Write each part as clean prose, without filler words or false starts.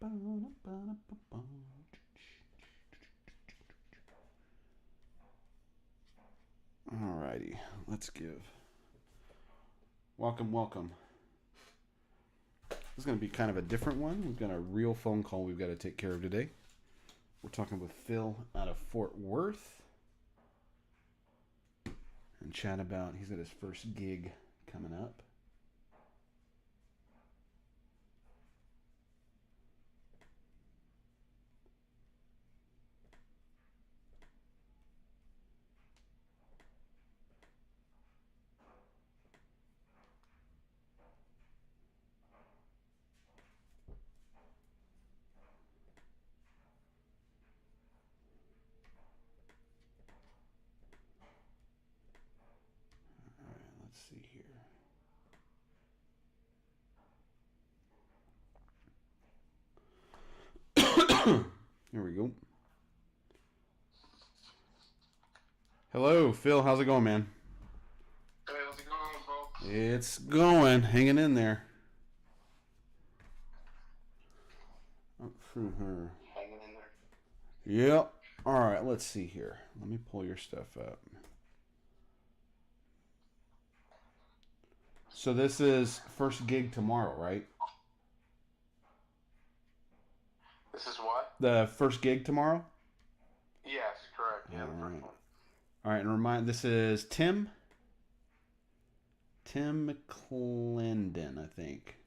Alrighty, let's give. Welcome. This is going to be kind of a different one. We've got a real phone call we've got to take care of today. We're talking with Phil out of Fort Worth and chat about he's got his first gig coming up. Let's see here. Here we go. Hello, Phil. How's it going, man? Hey, how's it going, folks? It's going. Hanging in there. Up through her. Hanging in there. Yep. All right, let's see here. Let me pull your stuff up. So this is first gig tomorrow, right? This is what? The first gig tomorrow? Yes, correct. Yeah, the All first right. one. All right, and this is Tim McClendon, I think.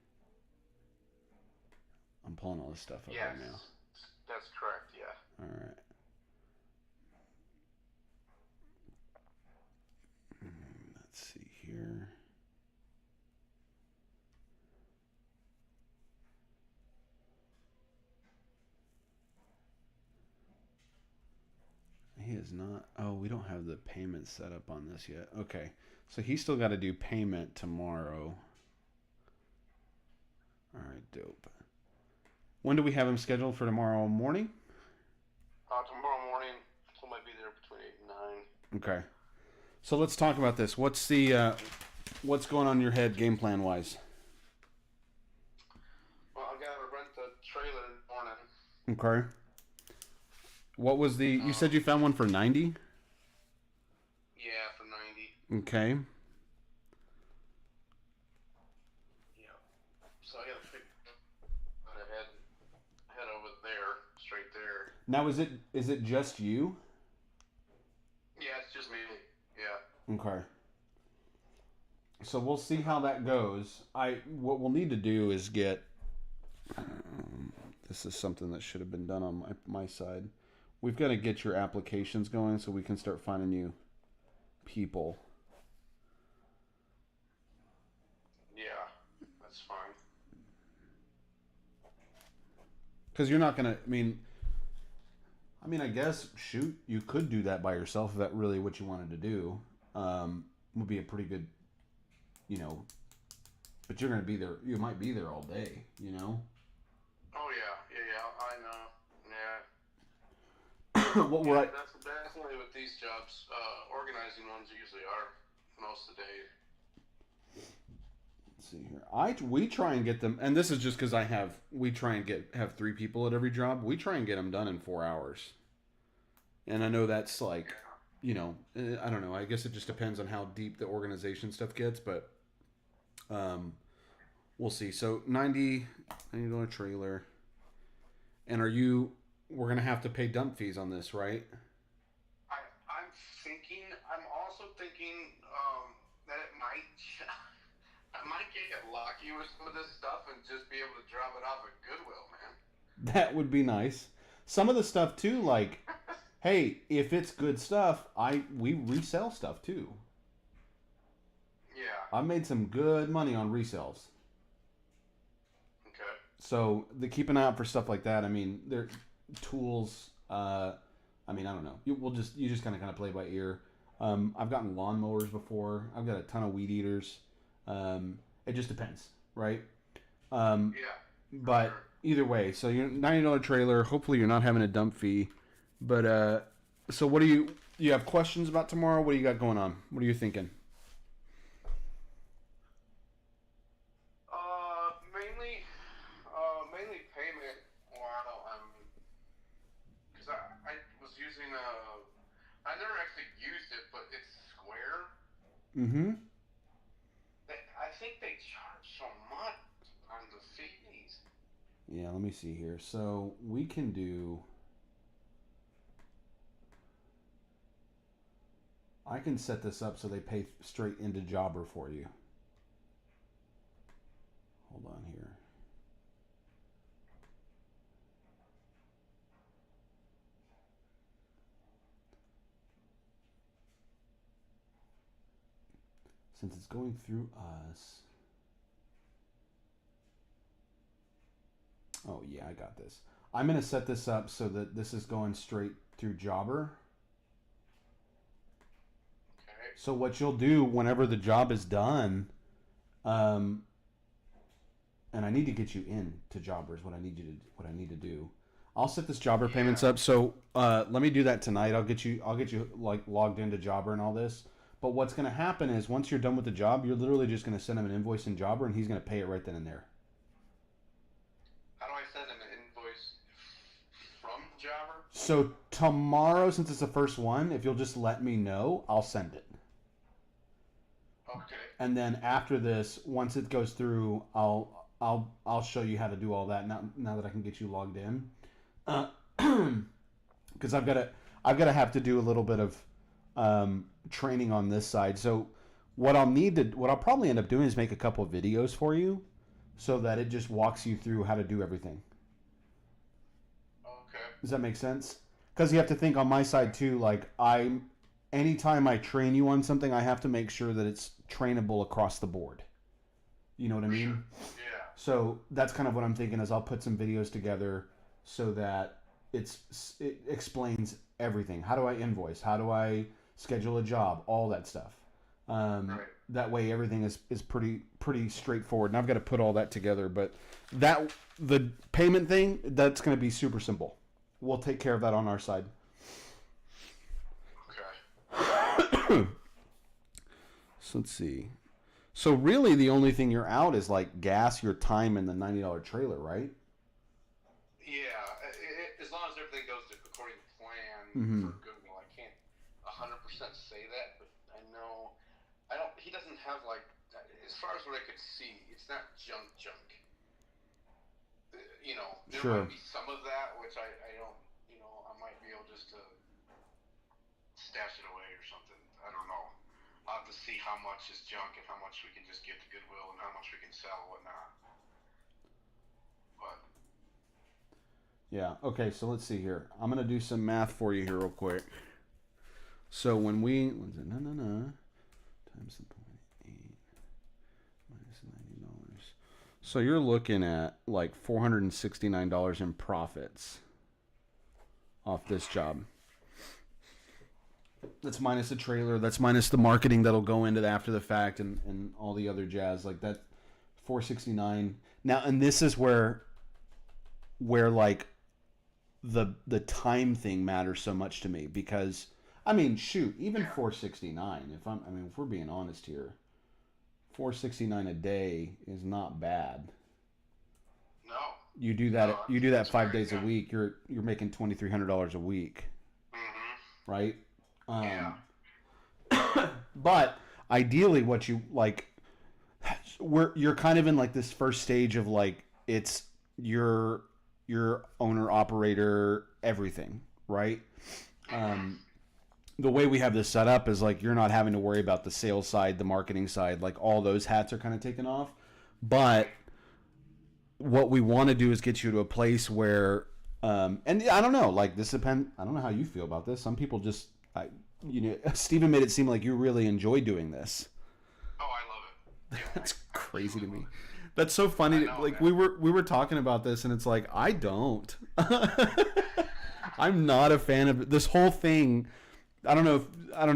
I'm pulling all this stuff up Yes, right now. that's correct, yeah. All right. Let's see here. He is not. Oh, we don't have the payment set up on this yet. Okay. So he's still got to do payment tomorrow. All right, dope. When do we have him scheduled for tomorrow morning? Tomorrow morning, I might be there between 8 and 9. Okay. So let's talk about this. What's going on in your head game plan wise? Well, I gotta rent the trailer in the morning. Okay. What was the? You said you found one for 90. Yeah, for 90. Okay. Yeah. So I gotta head over there, straight there. Now is it just you? Yeah, it's just me. Yeah. Okay. So we'll see how that goes. What we'll need to do is get. This is something that should have been done on my side. We've got to get your applications going so we can start finding you people. Yeah, that's fine. Because you're not gonna. I guess shoot, you could do that by yourself if that really what you wanted to do. Would be a pretty good, But you're gonna be there. You might be there all day. Oh, yeah, I know. Yeah. What we're That's definitely with these jobs. Organizing ones usually are most of the day. Let's see here. We try and get them, and this is just because we try and have 3 people at every job. We try and get them done in 4 hours. And I know that's like, I don't know. I guess it just depends on how deep the organization stuff gets, but we'll see. So $90 trailer, and we're gonna have to pay dump fees on this, right? I'm also thinking that I might get lucky with some of this stuff and just be able to drop it off at Goodwill, man. That would be nice. Some of the stuff too, like, hey, if it's good stuff, we resell stuff too. Yeah. I made some good money on resells. Okay. So keep an eye out for stuff like that. They're tools. I don't know. You just kind of play by ear. I've gotten lawnmowers before. I've got a ton of weed eaters. It just depends, right? Yeah. But Sure. Either way, so you're $90 trailer. Hopefully, you're not having a dump fee. But so what do you have questions about tomorrow? What do you got going on? What are you thinking? Mainly payment. actually used it, but it's square. Mm-hmm. I think they charge so much on the fees. Yeah, let me see here. So we can do. I can set this up so they pay straight into Jobber for you. Hold on here. Since it's going through us. Oh, yeah, I got this. I'm going to set this up so that this is going straight through Jobber. Okay. So what you'll do whenever the job is done, and I need to get you in to Jobbers. What I need to do. I'll set this Jobber payments up. So let me do that tonight. I'll get you like logged into Jobber and all this. But what's going to happen is once you're done with the job, you're literally just going to send him an invoice in Jobber, and he's going to pay it right then and there. How do I send him an invoice from Jobber? So tomorrow, since it's the first one, if you'll just let me know, I'll send it. Okay. And then after this, once it goes through, I'll show you how to do all that. Now that I can get you logged in, because I've got to have to do a little bit of training on this side. So what I'll probably end up doing is make a couple of videos for you, so that it just walks you through how to do everything. Okay. Does that make sense? Because you have to think on my side too. Like anytime I train you on something, I have to make sure that it's trainable across the board. You know what I mean? Yeah. So that's kind of what I'm thinking is I'll put some videos together so that it explains everything. How do I invoice? How do I schedule a job? All that stuff. Right. That way everything is pretty straightforward. And I've got to put all that together. But the payment thing, that's going to be super simple. We'll take care of that on our side. Okay. So let's see. So really the only thing you're out is like gas, your time, and the $90 trailer, right? Yeah. As long as everything goes according to plan for Goodwill, I can't 100% say that, but I know he doesn't have like, as far as what I could see, it's not junk. There Sure. might be some of that, which I don't, I might be able just to stash it away or something. I don't know. I'll have to see how much is junk and how much we can just give to Goodwill and how much we can sell and whatnot. But Yeah. Okay. So let's see here. I'm gonna do some math for you here real quick. So when we times the 0.8 minus $90, so you're looking at like $469 in profits off this job. That's minus the trailer. That's minus the marketing that'll go into the after the fact and all the other jazz like that. $469 now, and this is where like the time thing matters so much to me, because I mean, shoot, even $469. If we're being honest here, $469 a day is not bad. no. You do that. No, You do that that's 5 very days a good. week. You're making $2,300 a week, Mm-hmm. right? Yeah. But ideally, what you like, you're kind of in like this first stage of like it's your owner operator everything, right? The way we have this set up is like you're not having to worry about the sales side, the marketing side, like all those hats are kind of taken off. But what we want to do is get you to a place where, and I don't know, like this depends. I don't know how you feel about this. Some people just, Steven made it seem like you really enjoy doing this. Oh, I love it. Yeah, That's crazy to me. That's so funny. know, Like man. we were talking about this, and it's like I don't. I'm not a fan of this whole thing. I don't know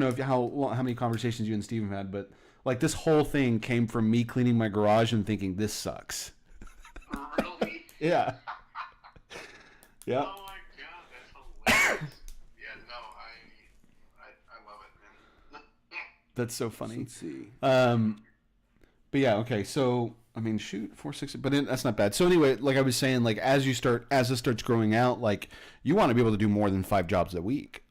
if how many conversations you and Steven had, but like this whole thing came from me cleaning my garage and thinking this sucks. Really? Yeah. Yeah. Oh my god, that's hilarious. Yeah, no, I love it, man. That's so funny. Let's see. But yeah, okay. So I mean, shoot, 460, but that's not bad. So anyway, like I was saying, like as this starts growing out, like you want to be able to do more than 5 jobs a week.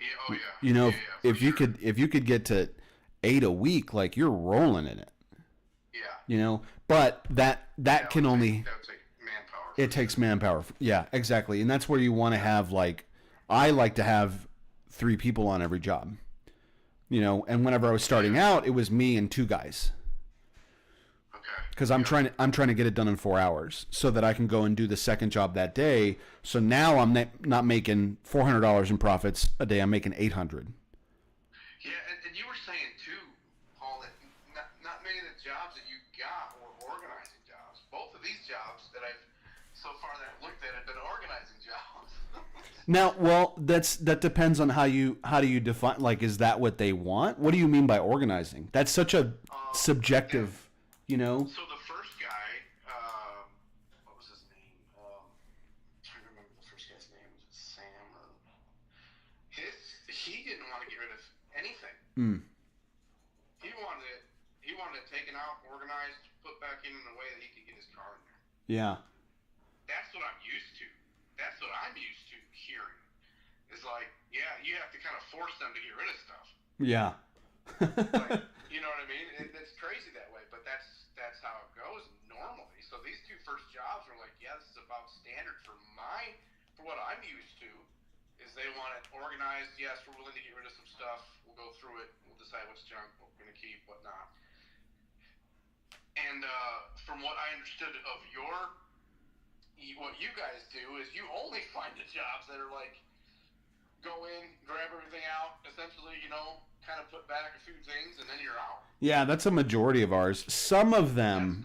Yeah. Oh yeah. You know, Yeah. Yeah. For if you sure. could get to 8 a week, like you're rolling in it. Yeah. You know, but that can only That would take manpower it for takes sure. manpower. Yeah, exactly. And that's where you want to have like I like to have 3 people on every job. You know, and whenever I was starting Yeah. out, it was me and 2 guys. Okay. Because Yeah. I'm trying to get it done in 4 hours so that I can go and do the second job that day. So now I'm not making $400 in profits a day. I'm making 800. Yeah, and you were saying too, Paul, that not many of the jobs that you got were organizing jobs. Both of these jobs that I've so far that I've looked at have been organizing jobs. Now, well, that depends on how do you define, like, is that what they want? What do you mean by organizing? That's such a And subjective, you know? so the first guy, what was his name? I'm trying to remember the first guy's name. Was it Sam or his? He didn't want to get rid of anything. Mm, He wanted it. He wanted it taken out, organized, put back in a way that he could get his car in there. yeah. That's what I'm used to. That's what I'm used to hearing. Is like, yeah, you have to kind of force them to get rid of stuff. Yeah. Like, you know what I mean? It's crazy that way, but that's how it goes normally. So these 2 first jobs are like, yeah, this is about standard for what I'm used to. Is they want it organized. Yes, we're willing to get rid of some stuff. We'll go through it. We'll decide what's junk, what we're gonna keep, what not. And from what I understood of what you guys do is you only find the jobs that are like go in, grab everything out, essentially, kind of put back a few things, and then you're out. Yeah, that's a majority of ours. That's crazy.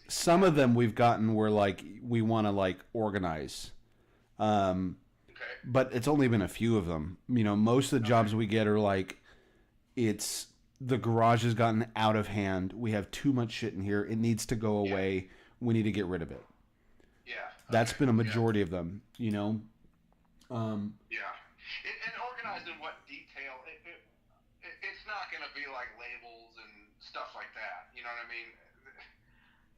Some of them we've gotten where like we want to like organize. Okay. But it's only been a few of them. You know, most of the jobs we get are like it's the garage has gotten out of hand. We have too much shit in here. It needs to go away. We need to get rid of it. Yeah. That's Okay. been a majority of them, you know. Yeah. And organized in what detail? It's not going to be like labels and stuff like that. You know what I mean?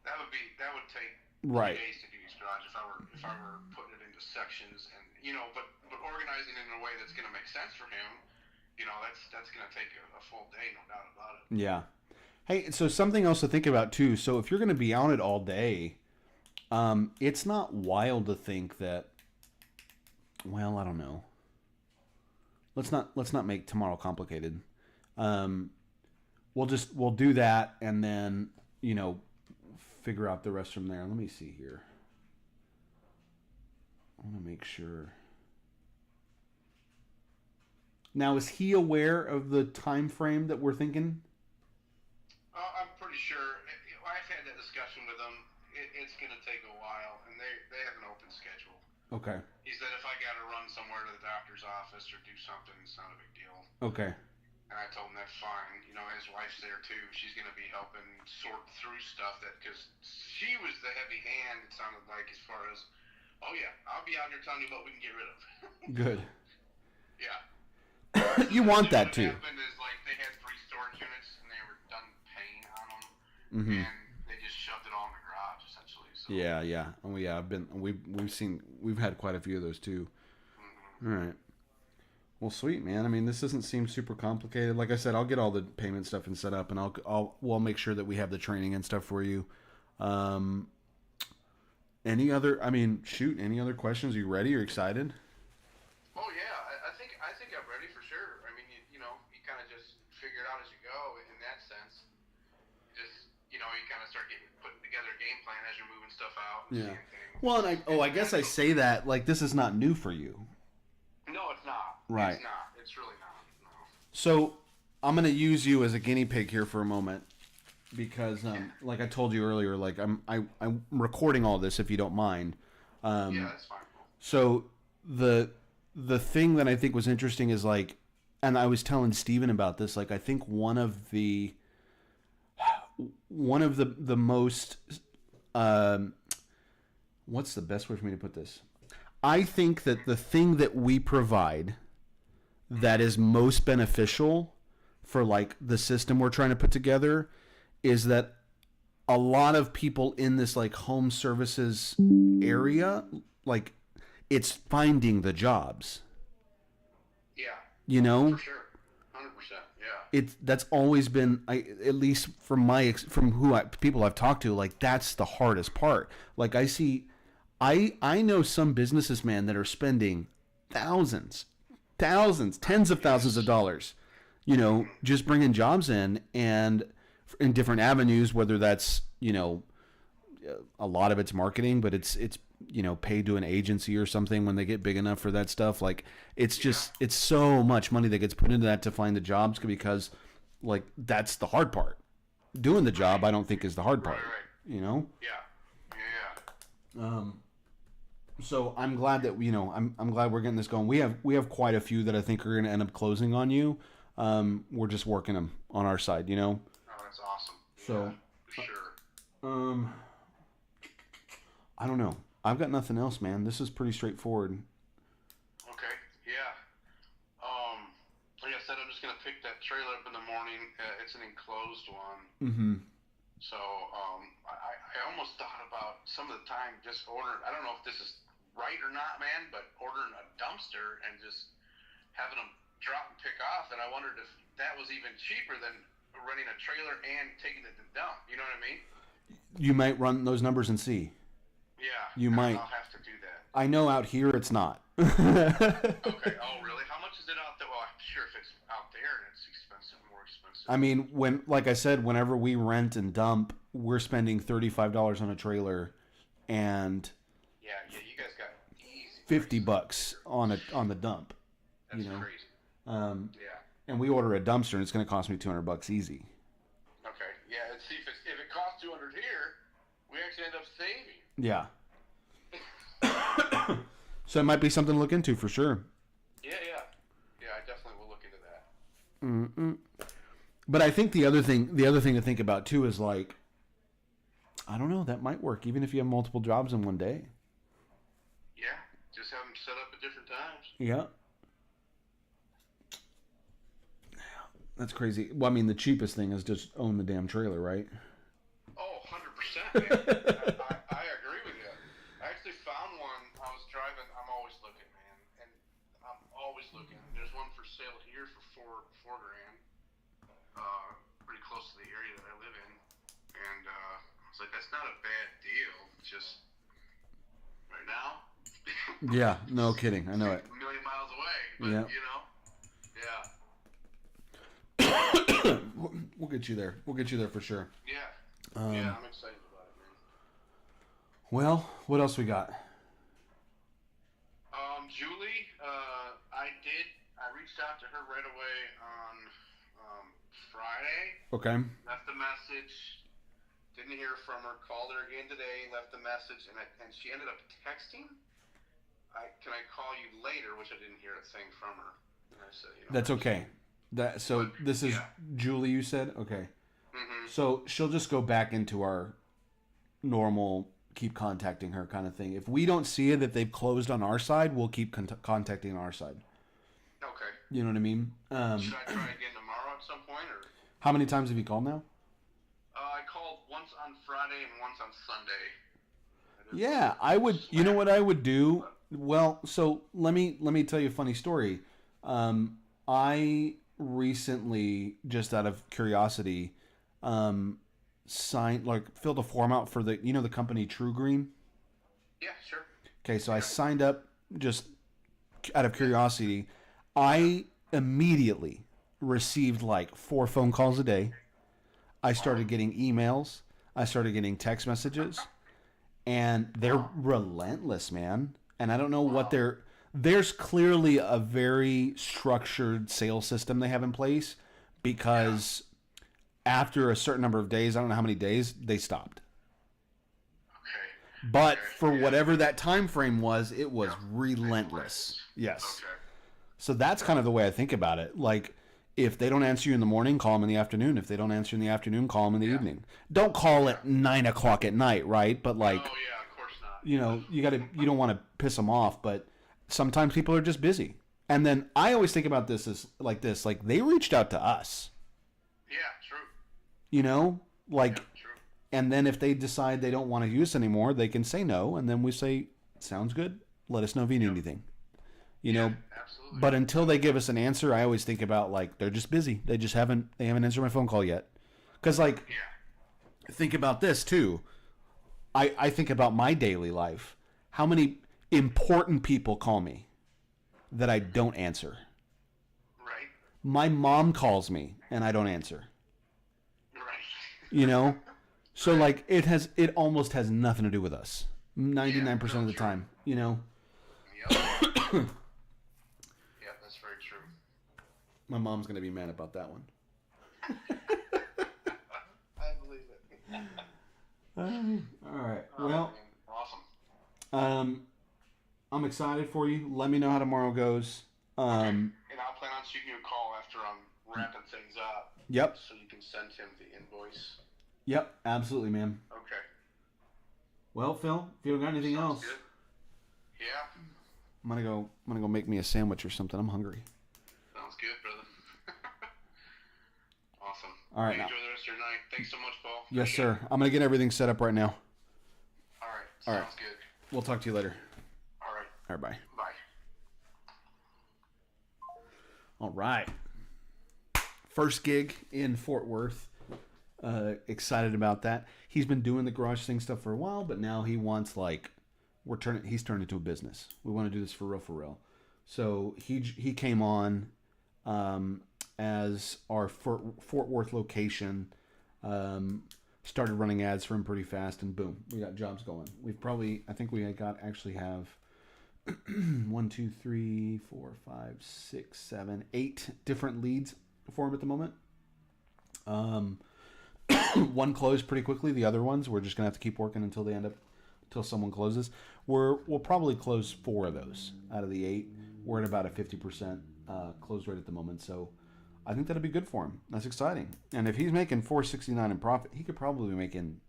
That would take Right. days to do these garage if I were putting it into sections and but organizing it in a way that's going to make sense for him. That's going to take a full day, no doubt about it. Yeah. Hey, so something else to think about too. So if you're going to be on it all day, it's not wild to think that. Well, I don't know. Let's not make tomorrow complicated. We'll do that and then figure out the rest from there. Let me see here. I want to make sure. Now, is he aware of the time frame that we're thinking? I'm pretty sure. I've had that discussion with them. It's going to take a while, and they have an open schedule. Okay. He said if I got to run somewhere to the doctor's office or do something, it's not a big deal. Okay. And I told him that's fine. His wife's there too. She's going to be helping sort through stuff because she was the heavy hand, it sounded like, as far as, oh yeah, I'll be out here telling you what we can get rid of. Good. Yeah. You want that What too. happened is like they had 3 storage units and they were done paying on them, Mm-hmm. and they just shoved it all in the garage essentially. So. Yeah, yeah. Oh yeah, we've had quite a few of those too. Mm-hmm. All right. Well, sweet man. I mean, this doesn't seem super complicated. Like I said, I'll get all the payment stuff and set up, and we'll make sure that we have the training and stuff for you. Any other? I mean, shoot. Any other questions? Are you ready? Are you excited? Oh yeah, I think I'm ready for sure. I mean, you kind of just figure it out as you go in that sense. You kind of start putting together a game plan as you're moving stuff out. And Yeah. seeing things. Well, and I guess I say that like this is not new for you. No, it's not. Right. It's not. It's really not. No. So I'm gonna use you as a guinea pig here for a moment because, like I told you earlier, like I'm recording all this if you don't mind. Yeah, that's fine. So the thing that I think was interesting is like, and I was telling Steven about this. Like I think one of the most what's the best way for me to put this? I think that the thing that we provide that is most beneficial for like the system we're trying to put together is that a lot of people in this like home services area, like it's finding the jobs. Yeah. You know, For sure. 100%. Yeah. that's always been, at least from people I've talked to, like that's the hardest part. Like I know some businesses, man, that are spending thousands, tens of thousands of dollars, just bringing jobs in, and in different avenues, whether that's, a lot of it's marketing, but it's paid to an agency or something when they get big enough for that stuff. Like it's so much money that gets put into that to find the jobs, because like that's the hard part. Doing the job, I don't think, is the hard part. Right. Yeah. Yeah. So I'm glad that I'm glad we're getting this going. We have quite a few that I think are going to end up closing on you. We're just working them on our side, Oh, that's awesome. So, for sure. I don't know. I've got nothing else, man. This is pretty straightforward. Okay. Yeah. Like I said, I'm just gonna pick that trailer up in the morning. It's an enclosed one. Mm-hmm. So I almost thought about some of the time just ordering. I don't know if this is right or not, man, but ordering a dumpster and just having them drop and pick off. And I wondered if that was even cheaper than renting a trailer and taking it to dump. You know what I mean? You might run those numbers and see. Yeah. You might. I'll have to do that. I know out here it's not. Okay. Oh, really? How much is it out there? Well, I'm sure if it's out there, it's expensive, more expensive. I mean, like I said, whenever we rent and dump, we're spending $35 on a trailer, and yeah, you guys got easy $50 on the dump. That's crazy. Yeah. And we order a dumpster, and it's going to cost me $200 easy. Okay. Yeah, and see if it costs $200 here, we actually end up saving. Yeah. So it might be something to look into for sure. Yeah. I definitely will look into that. But I think the other thing to think about too is, like, I don't know, that might work even if you have multiple jobs in one day. Yeah, just have them set up at different times. Yeah. That's crazy. Well, I mean, the cheapest thing is just own the damn trailer, right? Oh, 100%, man. I agree with you. I actually found one. I was driving. I'm always looking, man. And I'm always looking. There's one for sale here for $4 grand. Pretty close to the area that I live in. And I was like, that's not a bad deal. Just right now. Yeah, no kidding. I know it. A million miles away. But, Yeah. Yeah. We'll get you there. We'll get you there for sure. Yeah. Yeah, I'm excited about it, man. Well, what else we got? Julie, I reached out to her right away on Friday. Okay. Left a message. Didn't hear from her. Called her again today. Left a message, and she ended up texting. Can I call you later? Which I didn't hear a thing from her. And I said, That's okay. This is Julie, you said? Okay. Mm-hmm. So she'll just go back into our normal keep contacting her kind of thing. If we don't see it, that they've closed on our side, we'll keep contacting our side. Okay. You know what I mean? Should I try again tomorrow at some point? Or? How many times have you called now? I called once on Friday and once on Sunday. Yeah, I would. You know what I would do? Well, so let me tell you a funny story. I recently, just out of curiosity, filled a form out for the company True Green. Yeah, sure. Okay, so I signed up just out of curiosity. I immediately received like 4 phone calls a day. I started getting emails. I started getting text messages, and they're relentless, man. And I don't know what there's clearly a very structured sales system they have in place, because after a certain number of days, I don't know how many days, they stopped. Okay. But for whatever that time frame was, it was relentless. Yes. Okay. So that's kind of the way I think about it. Like, if they don't answer you in the morning, call them in the afternoon. If they don't answer in the afternoon, call them in the evening. Don't call at 9 o'clock at night, right? But like, oh yeah, of course not. You don't want to piss them off, but sometimes people are just busy. And then I always think about this as like this, like they reached out to us. Yeah, true. True. And then if they decide they don't want to use anymore, they can say no, and then we say, sounds good. Let us know if you need anything. you know. Absolutely. But until they give us an answer, I always think about like they're just busy. They haven't answered my phone call yet. Because like, think about this too. I think about my daily life. How many important people call me that I don't answer? Right. My mom calls me and I don't answer. Right. You know? So like it almost has nothing to do with us. 99% of the time, you know? Yep. Yep, that's very true. My mom's going to be mad about that one. I believe it. All right. Well, awesome. I'm excited for you. Let me know how tomorrow goes. And I'll plan on shooting you a call after I'm wrapping things up. Yep. So you can send him the invoice. Yep, absolutely, man. Okay. Well, Phil, if you don't got anything else, good. Yeah. I'm gonna go make me a sandwich or something. I'm hungry. Sounds good, brother. Awesome. All right. Enjoy the rest of your night. Thanks so much, Paul. Yes, sir. I'm gonna get everything set up right now. All right. All right. Sounds good. We'll talk to you later. All right. All right, bye. Bye. All right. First gig in Fort Worth. Excited about that. He's been doing the garage thing stuff for a while, but now he wants like he's turned into a business. We want to do this for real. So he came on as our Fort Worth location. Started running ads for him pretty fast, and boom, we got jobs going. I think we actually have 1, 2, 3, 4, 5, 6, 7, 8 different leads for him at the moment. One closed pretty quickly. The other ones we're just gonna have to keep working until someone closes. We'll probably close 4 of those out of the 8. We're at about a 50% close rate at the moment, so I think that'll be good for him. That's exciting. And if he's making $469 in profit, he could probably be making,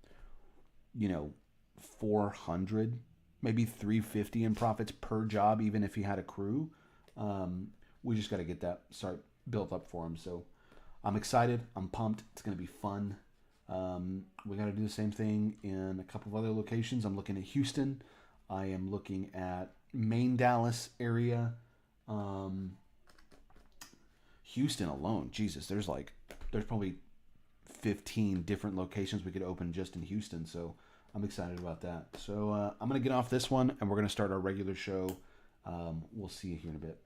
400, maybe $350 in profits per job, even if he had a crew. We just got to get that start built up for him. So I'm excited. I'm pumped. It's going to be fun. We got to do the same thing in a couple of other locations. I'm looking at Houston. I am looking at Main Dallas area. Houston alone, Jesus, there's probably 15 different locations we could open just in Houston. So I'm excited about that. So I'm going to get off this one and we're going to start our regular show. We'll see you here in a bit.